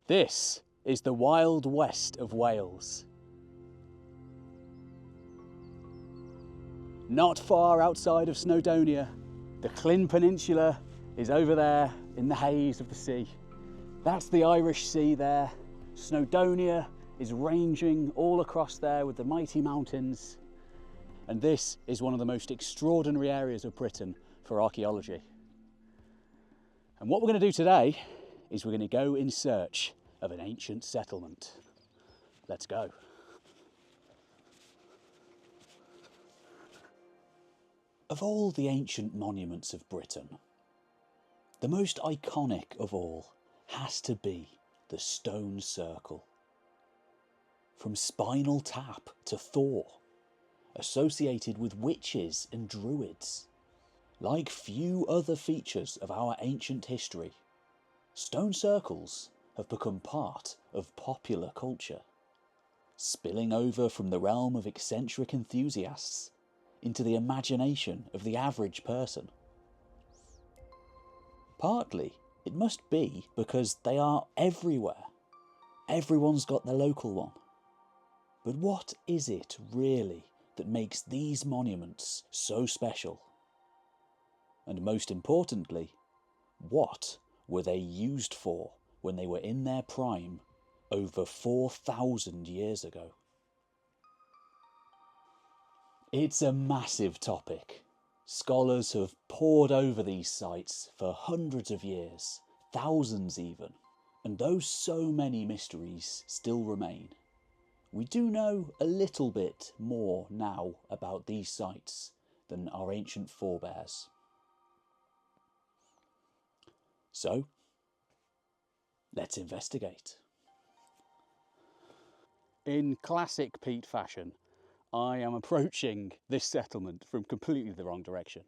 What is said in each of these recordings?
This is the Wild West of Wales. Not far outside of Snowdonia, the Llyn Peninsula is over there in the haze of the sea. That's the Irish Sea there. Snowdonia is ranging all across there with the mighty mountains. And this is one of the most extraordinary areas of Britain for archaeology. And what we're going to do today is we're going to go in search of an ancient settlement. Let's go. Of all the ancient monuments of Britain, the most iconic of all has to be the stone circle. From Spinal Tap to Thor, associated with witches and druids. Like few other features of our ancient history, stone circles have become part of popular culture, spilling over from the realm of eccentric enthusiasts into the imagination of the average person. Partly, it must be because they are everywhere. Everyone's got their local one. But what is it really that makes these monuments so special? And most importantly, what were they used for when they were in their prime over 4,000 years ago? It's a massive topic. Scholars have pored over these sites for hundreds of years, thousands even, and though so many mysteries still remain, we do know a little bit more now about these sites than our ancient forebears. So, let's investigate. In classic Pete fashion, I am approaching this settlement from completely the wrong direction.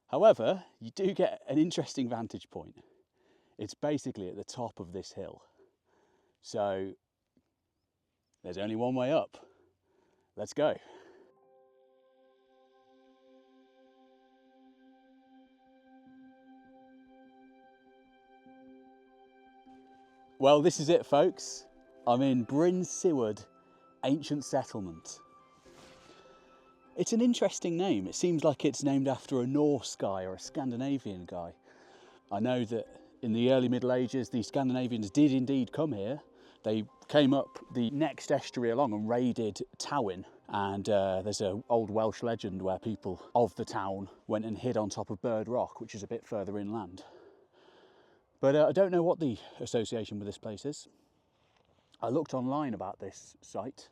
However, you do get an interesting vantage point. It's basically at the top of this hill. So, there's only one way up. Let's go. Well, this is it, folks. I'm in Bryn Siward Ancient Settlement. It's an interesting name. It seems like it's named after a Norse guy or a Scandinavian guy. I know that in the early Middle Ages, the Scandinavians did indeed come here. They came up the next estuary along and raided Tywin. And there's an old Welsh legend where people of the town went and hid on top of Bird Rock, which is a bit further inland. But I don't know what the association with this place is. I looked online about this site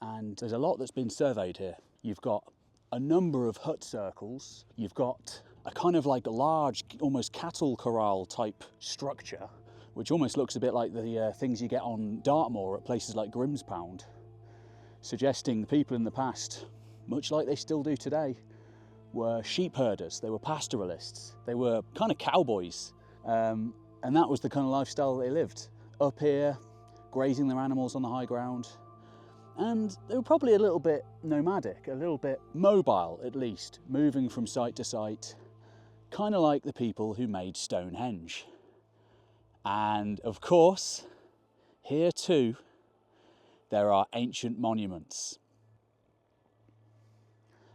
and there's a lot that's been surveyed here. You've got a number of hut circles. You've got a kind of like a large, almost cattle corral type structure, which almost looks a bit like the things you get on Dartmoor at places like Grimspound, suggesting the people in the past, much like they still do today, were sheep herders, they were pastoralists, they were kind of cowboys. And that was the kind of lifestyle they lived. Up here, grazing their animals on the high ground. And they were probably a little bit nomadic, a little bit mobile at least, moving from site to site, kind of like the people who made Stonehenge. And of course, here too, there are ancient monuments.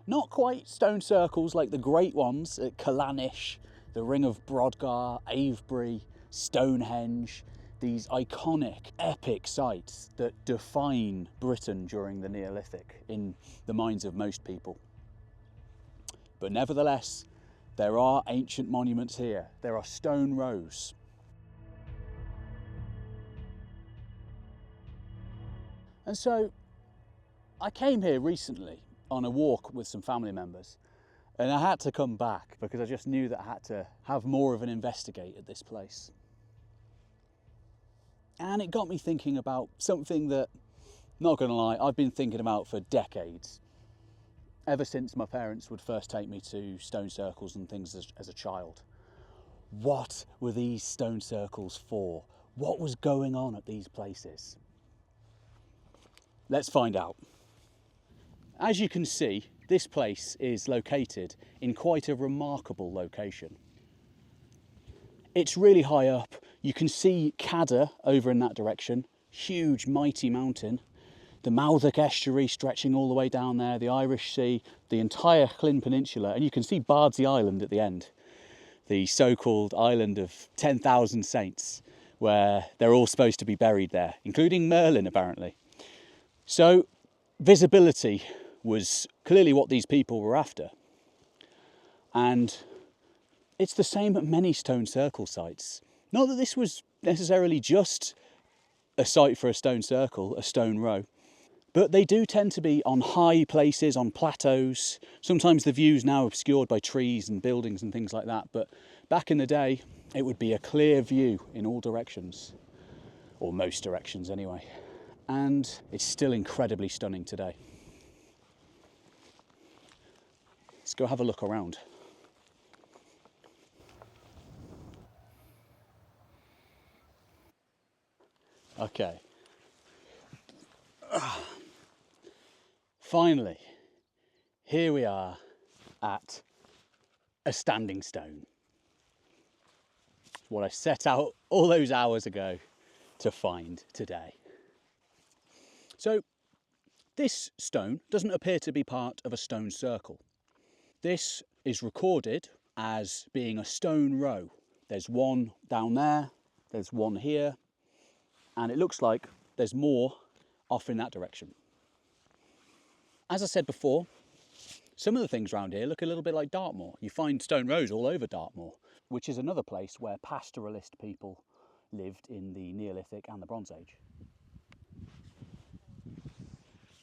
Not quite stone circles like the great ones at Callanish, the Ring of Brodgar, Avebury, Stonehenge, these iconic, epic sites that define Britain during the Neolithic in the minds of most people. But nevertheless, there are ancient monuments here. There are stone rows. And so I came here recently on a walk with some family members, and I had to come back because I just knew that I had to have more of an investigate at this place. And it got me thinking about something that, not gonna lie, I've been thinking about for decades. Ever since my parents would first take me to stone circles and things as a child. What were these stone circles for? What was going on at these places? Let's find out. As you can see, this place is located in quite a remarkable location. It's really high up. You can see Cadder over in that direction, huge mighty mountain. The Maldwick estuary stretching all the way down there, the Irish Sea, the entire Llyn Peninsula, and you can see Bardsey Island at the end, the so-called island of 10,000 saints, where they're all supposed to be buried there, including Merlin apparently. So visibility was clearly what these people were after. And it's the same at many stone circle sites. Not that this was necessarily just a site for a stone circle, a stone row, but they do tend to be on high places, on plateaus. Sometimes the view's now obscured by trees and buildings and things like that, but back in the day, it would be a clear view in all directions, or most directions anyway. And it's still incredibly stunning today. Let's go have a look around. Okay. Finally, here we are at a standing stone. What I set out all those hours ago to find today. So, this stone doesn't appear to be part of a stone circle. This is recorded as being a stone row. There's one down there, there's one here, and it looks like there's more off in that direction. As I said before, some of the things around here look a little bit like Dartmoor. You find stone rows all over Dartmoor, which is another place where pastoralist people lived in the Neolithic and the Bronze Age.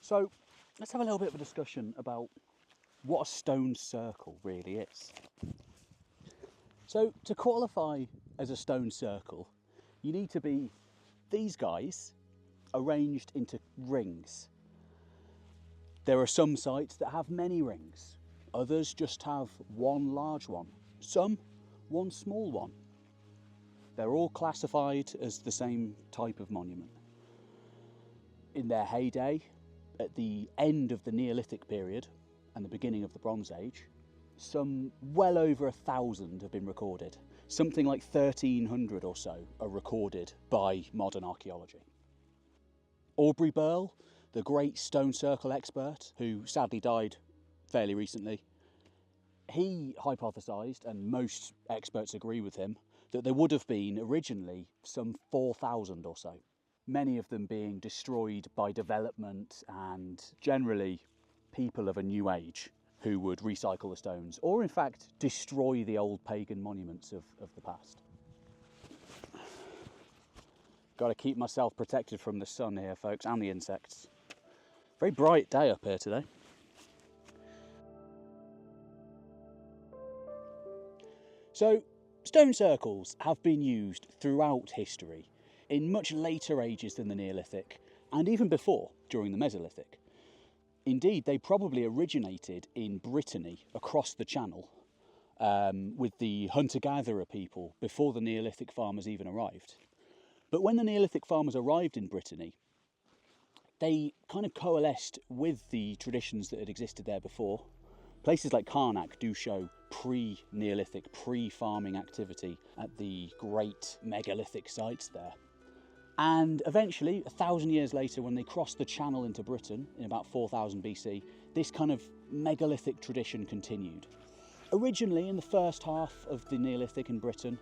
So let's have a little bit of a discussion about what a stone circle really is. So to qualify as a stone circle, you need to be these guys arranged into rings. There are some sites that have many rings, others just have one large one, some one small one. They're all classified as the same type of monument. In their heyday, at the end of the Neolithic period and the beginning of the Bronze Age, some well over 1,000 have been recorded. Something like 1,300 or so are recorded by modern archaeology. Aubury Burl, the great stone circle expert, who sadly died fairly recently, he hypothesised, and most experts agree with him, that there would have been originally some 4,000 or so, many of them being destroyed by development and generally people of a new age who would recycle the stones, or in fact destroy the old pagan monuments of the past. Got to keep myself protected from the sun here, folks, and the insects. Very bright day up here today. So, stone circles have been used throughout history, in much later ages than the Neolithic, and even before, during the Mesolithic. Indeed, they probably originated in Brittany, across the Channel, with the hunter-gatherer people before the Neolithic farmers even arrived. But when the Neolithic farmers arrived in Brittany, they kind of coalesced with the traditions that had existed there before. Places like Carnac do show pre-Neolithic, pre-farming activity at the great megalithic sites there. And eventually, 1,000 years later, when they crossed the Channel into Britain in about 4000 BC, this kind of megalithic tradition continued. Originally, in the first half of the Neolithic in Britain,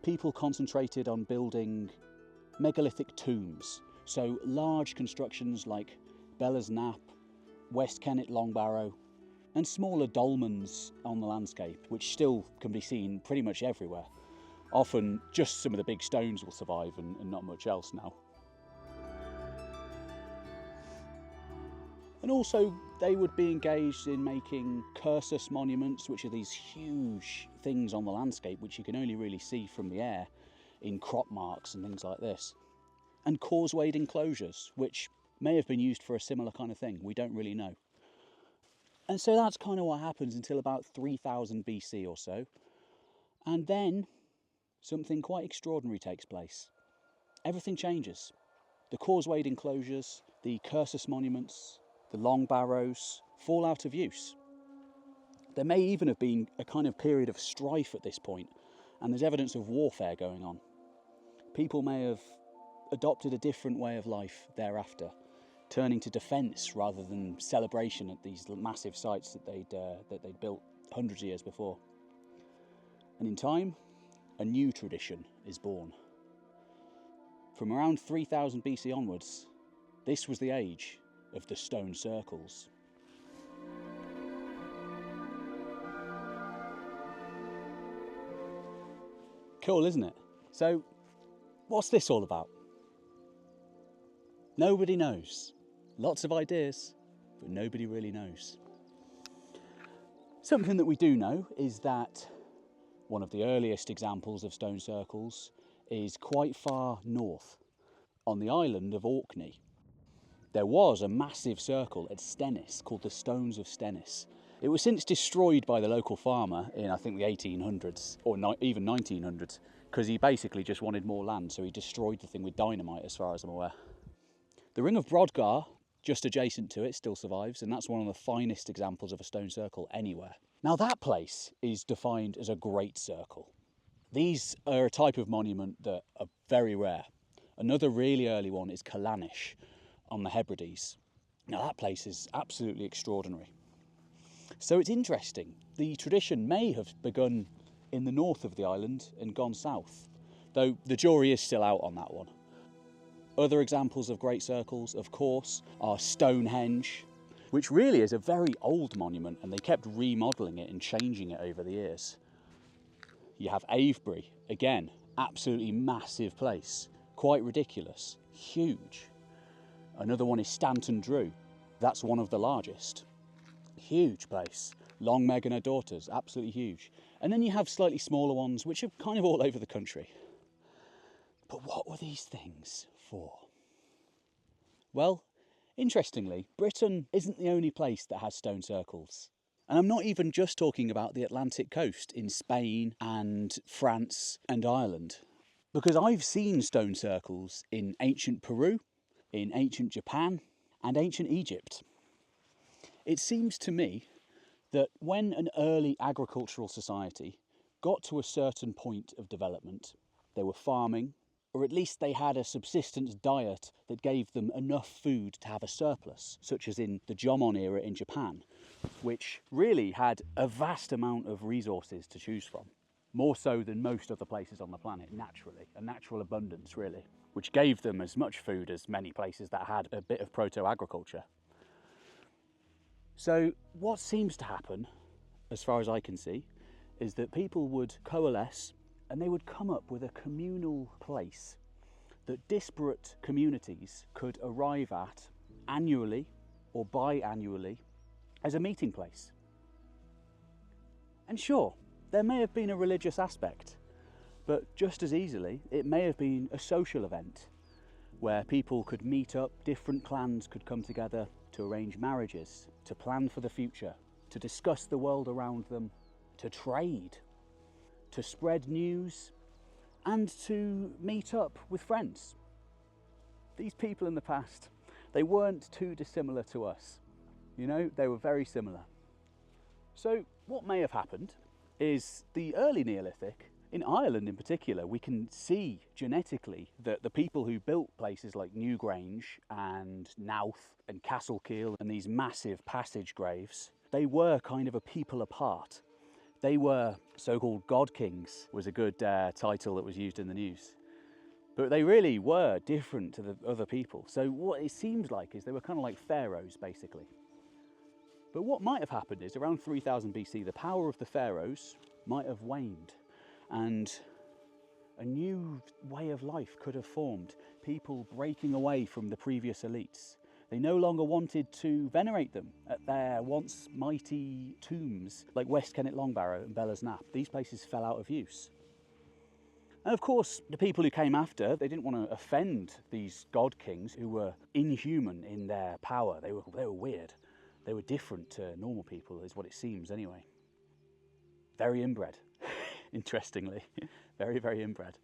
people concentrated on building megalithic tombs. So large constructions like Bella's Knap, West Kennet Long Barrow, and smaller dolmens on the landscape, which still can be seen pretty much everywhere. Often just some of the big stones will survive and not much else now. And also they would be engaged in making cursus monuments, which are these huge things on the landscape which you can only really see from the air in crop marks and things like this. And causewayed enclosures, which may have been used for a similar kind of thing, we don't really know. And so that's kind of what happens until about 3000 BC or so. And then something quite extraordinary takes place. Everything changes. The causewayed enclosures, the cursus monuments, the long barrows fall out of use. There may even have been a kind of period of strife at this point, and there's evidence of warfare going on. people may have adopted a different way of life thereafter, turning to defence rather than celebration at these massive sites that they'd built hundreds of years before. And in time, a new tradition is born. From around 3000 BC onwards, this was the age of the stone circles. Cool, isn't it? So, what's this all about? Nobody knows. Lots of ideas, but nobody really knows. Something that we do know is that one of the earliest examples of stone circles is quite far north, on the island of Orkney. There was a massive circle at Stennis called the Stones of Stennis. It was since destroyed by the local farmer in, I think, the 1800s, or even 1900s, because he basically just wanted more land, so he destroyed the thing with dynamite, as far as I'm aware. The Ring of Brodgar, just adjacent to it, still survives, and that's one of the finest examples of a stone circle anywhere. Now, that place is defined as a great circle. These are a type of monument that are very rare. Another really early one is Callanish on the Hebrides. Now, that place is absolutely extraordinary. So it's interesting. The tradition may have begun in the north of the island and gone south, though the jury is still out on that one. Other examples of great circles, of course, are Stonehenge, which really is a very old monument, and they kept remodelling it and changing it over the years. You have Avebury, again, absolutely massive place, quite ridiculous, huge. Another one is Stanton Drew, that's one of the largest. Huge place. Long Meg and her daughters, absolutely huge. And then you have slightly smaller ones, which are kind of all over the country. But what were these things for? Well, interestingly, Britain isn't the only place that has stone circles. And I'm not even just talking about the Atlantic coast in Spain and France and Ireland, because I've seen stone circles in ancient Peru, in ancient Japan, and ancient Egypt. It seems to me that when an early agricultural society got to a certain point of development, they were farming, or at least they had a subsistence diet that gave them enough food to have a surplus, such as in the Jomon era in Japan, which really had a vast amount of resources to choose from, more so than most other places on the planet, naturally, a natural abundance really, which gave them as much food as many places that had a bit of proto-agriculture. So what seems to happen, as far as I can see, is that people would coalesce and they would come up with a communal place that disparate communities could arrive at annually or biannually as a meeting place. And sure, there may have been a religious aspect, but just as easily it may have been a social event where people could meet up, different clans could come together to arrange marriages, to plan for the future, to discuss the world around them, to trade, to spread news, and to meet up with friends. These people in the past, they weren't too dissimilar to us. You know, they were very similar. So what may have happened is the early Neolithic, in Ireland in particular, we can see genetically that the people who built places like Newgrange and Knowth and Castlekeil and these massive passage graves, they were kind of a people apart. They were so-called god kings, was a good title that was used in the news. But they really were different to the other people. So what it seems like is they were kind of like pharaohs, basically. But what might have happened is around 3000 BC, the power of the pharaohs might have waned, and a new way of life could have formed, people breaking away from the previous elites. They no longer wanted to venerate them at their once mighty tombs like West Kennet Longbarrow and Bella's Knap. These places fell out of use. And of course, the people who came after, they didn't want to offend these god kings who were inhuman in their power. They were weird. They were different to normal people, is what it seems anyway. Very inbred, interestingly. Very, very inbred.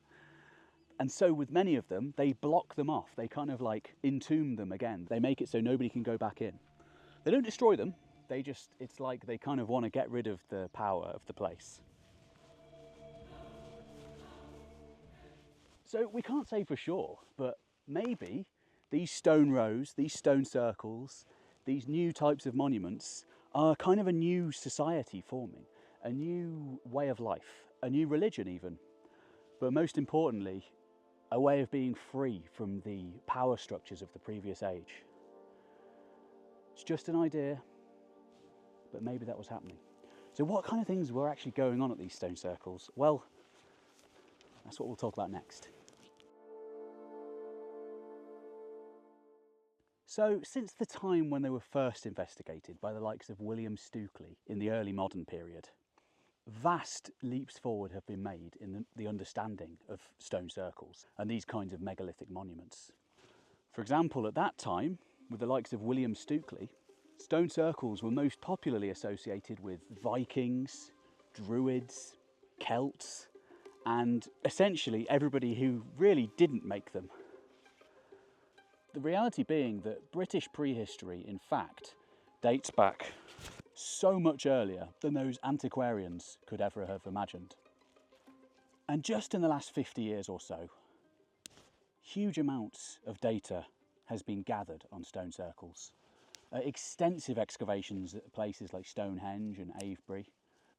And so with many of them, they block them off. They kind of like entomb them again. They make it so nobody can go back in. They don't destroy them. It's like they kind of want to get rid of the power of the place. So we can't say for sure, but maybe these stone rows, these stone circles, these new types of monuments are kind of a new society forming, a new way of life, a new religion even, but most importantly, a way of being free from the power structures of the previous age. It's just an idea, but maybe that was happening. So what kind of things were actually going on at these stone circles? Well, that's what we'll talk about next. So since the time when they were first investigated by the likes of William Stukeley in the early modern period, vast leaps forward have been made in the understanding of stone circles and these kinds of megalithic monuments. For example, at that time, with the likes of William Stukeley, stone circles were most popularly associated with Vikings, Druids, Celts, and essentially everybody who really didn't make them. The reality being that British prehistory, in fact, dates back so much earlier than those antiquarians could ever have imagined. And just in the last 50 years or so, huge amounts of data has been gathered on stone circles. Extensive excavations at places like Stonehenge and Avebury.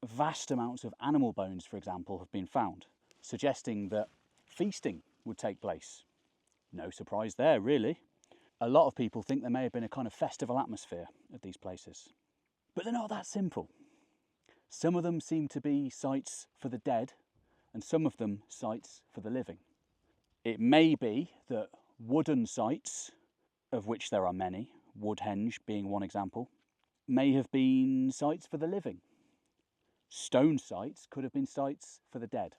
Vast amounts of animal bones, for example, have been found, suggesting that feasting would take place. No surprise there, really. A lot of people think there may have been a kind of festival atmosphere at these places. But they're not that simple. Some of them seem to be sites for the dead, and some of them sites for the living. It may be that wooden sites, of which there are many, Woodhenge being one example, may have been sites for the living. Stone sites could have been sites for the dead.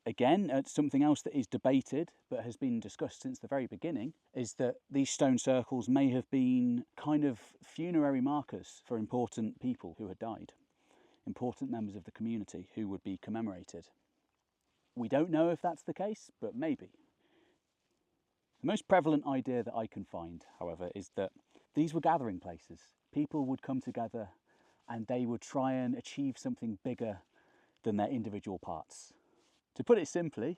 Again, something else that is debated but has been discussed since the very beginning is that these stone circles may have been kind of funerary markers for important people who had died, important members of the community who would be commemorated. We don't know if that's the case, but maybe. The most prevalent idea that I can find, however, is that these were gathering places. People would come together and they would try and achieve something bigger than their individual parts. To put it simply,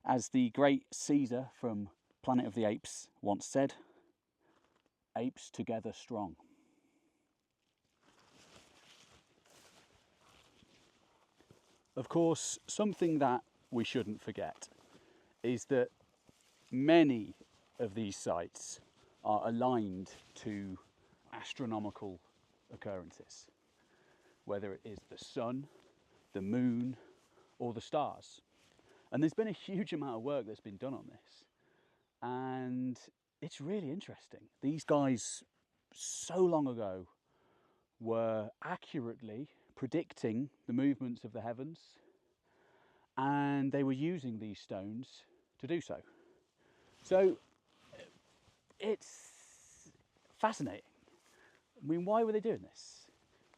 as the great Caesar from Planet of the Apes once said, apes together strong. Of course, something that we shouldn't forget is that many of these sites are aligned to astronomical occurrences, whether it is the sun, the moon, or the stars. And there's been a huge amount of work that's been done on this, and it's really interesting. These guys so long ago were accurately predicting the movements of the heavens, and they were using these stones to do so. So it's fascinating. I mean, why were they doing this?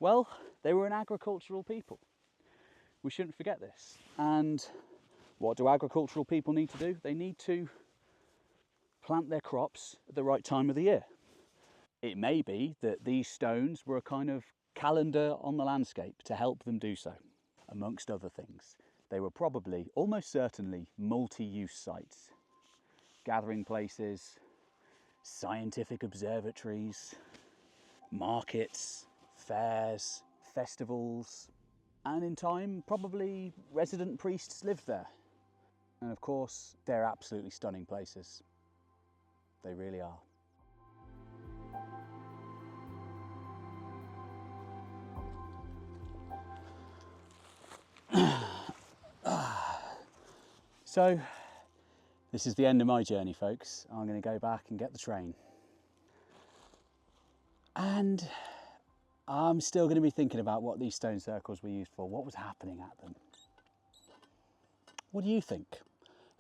Well, they were an agricultural people. We shouldn't forget this. And what do agricultural people need to do? They need to plant their crops at the right time of the year. It may be that these stones were a kind of calendar on the landscape to help them do so. Amongst other things, they were probably, almost certainly, multi-use sites. Gathering places, scientific observatories, markets, fairs, festivals, and in time, probably resident priests lived there. And of course, they're absolutely stunning places. They really are. So, this is the end of my journey, folks. I'm going to go back and get the train. And I'm still going to be thinking about what these stone circles were used for, what was happening at them. What do you think?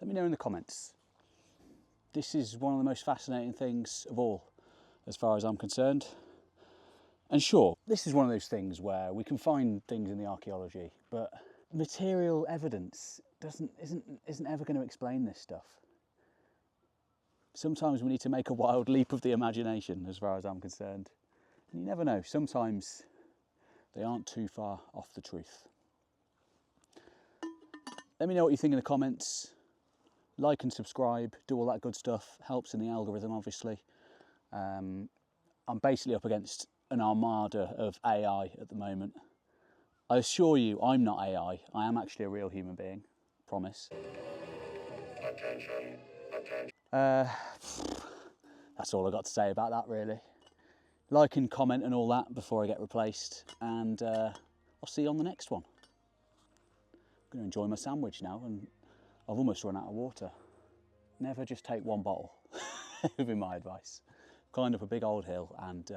Let me know in the comments. This is one of the most fascinating things of all, as far as I'm concerned. And sure, this is one of those things where we can find things in the archaeology, but material evidence isn't ever going to explain this stuff. Sometimes we need to make a wild leap of the imagination, as far as I'm concerned. And you never know, sometimes they aren't too far off the truth. Let me know what you think in the comments. Like and subscribe, do all that good stuff. Helps in the algorithm, obviously. I'm basically up against an armada of AI at the moment. I assure you, I'm not AI. I am actually a real human being. Promise. That's all I've got to say about that, really. Like and comment and all that before I get replaced. And I'll see you on the next one. I'm going to enjoy my sandwich now, and I've almost run out of water. Never just take one bottle, would be my advice. Climbed up a big old hill and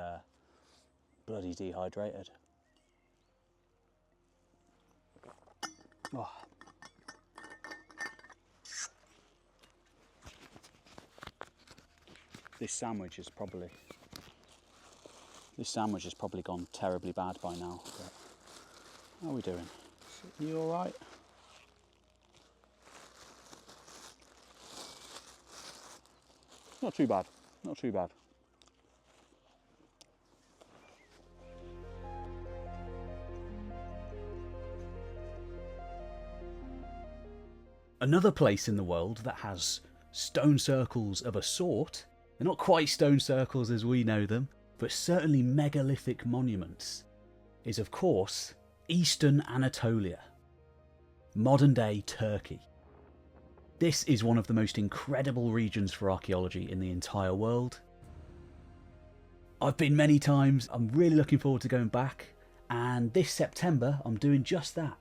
bloody dehydrated. Oh. This sandwich has probably gone terribly bad by now. But how are we doing? Are you all right? Not too bad. Not too bad. Another place in the world that has stone circles of a sort, they're not quite stone circles as we know them, but certainly megalithic monuments, is of course Eastern Anatolia, modern day Turkey. This is one of the most incredible regions for archaeology in the entire world. I've been many times, I'm really looking forward to going back, and this September I'm doing just that.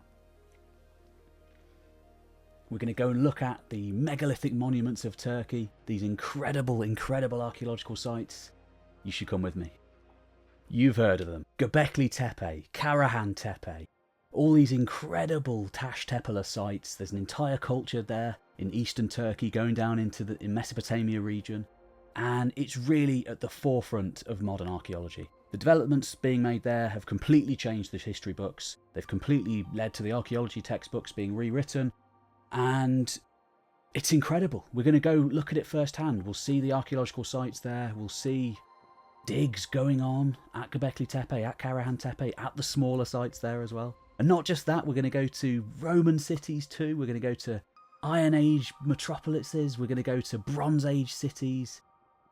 We're going to go and look at the megalithic monuments of Turkey, these incredible, incredible archaeological sites. You should come with me. You've heard of them. Gobekli Tepe, Karahan Tepe, all these incredible Taş Tepeler sites. There's an entire culture there in eastern Turkey going down into the Mesopotamia region, and it's really at the forefront of modern archaeology. The developments being made there have completely changed the history books. They've completely led to the archaeology textbooks being rewritten, and it's incredible. We're going to go look at it firsthand. We'll see the archaeological sites there. We'll see digs going on at Gobekli Tepe, at Karahan Tepe, at the smaller sites there as well. And not just that, we're going to go to Roman cities too. We're going to go to Iron Age metropolises. We're going to go to Bronze Age cities.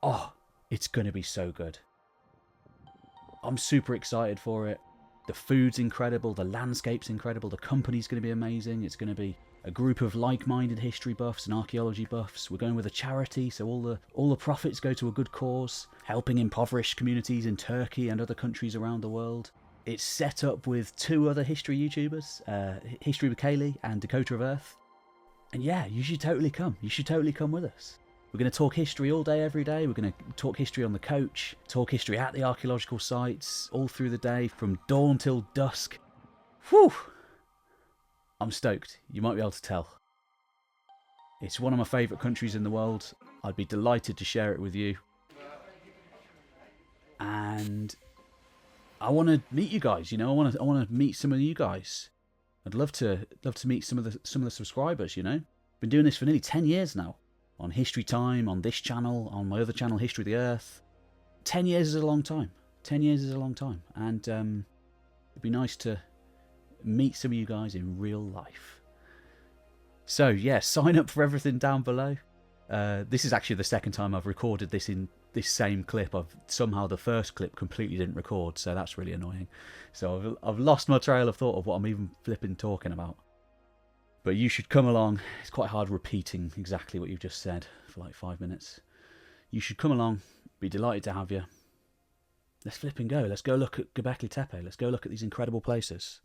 Oh, it's going to be so good. I'm super excited for it. The food's incredible. The landscape's incredible. The company's going to be amazing. It's going to be a group of like-minded history buffs and archaeology buffs. We're going with a charity, so all the profits go to a good cause, helping impoverished communities in Turkey and other countries around the world. It's set up with 2 other history YouTubers, History with Kaylee and Dakota of Earth. And yeah, you should totally come. You should totally come with us. We're going to talk history all day, every day. We're going to talk history on the coach, talk history at the archaeological sites, all through the day, from dawn till dusk. Whew! I'm stoked. You might be able to tell. It's one of my favourite countries in the world. I'd be delighted to share it with you. And I want to meet you guys. You know, I want to meet some of you guys. I'd love to meet some of the subscribers. You know, been doing this for nearly 10 years now. On History Time, on this channel, on my other channel, History of the Earth. 10 years is a long time. 10 years is a long time, and it'd be nice to meet some of you guys in real life. So yeah, sign up for everything down below. This is actually the second time I've recorded this in this same clip. Somehow the first clip completely didn't record, so that's really annoying. So I've lost my trail of thought of what I'm even flipping talking about. But you should come along. It's quite hard repeating exactly what you've just said for like 5 minutes. You should come along. Be delighted to have you. Let's flip and go. Let's go look at Gobekli Tepe. Let's go look at these incredible places.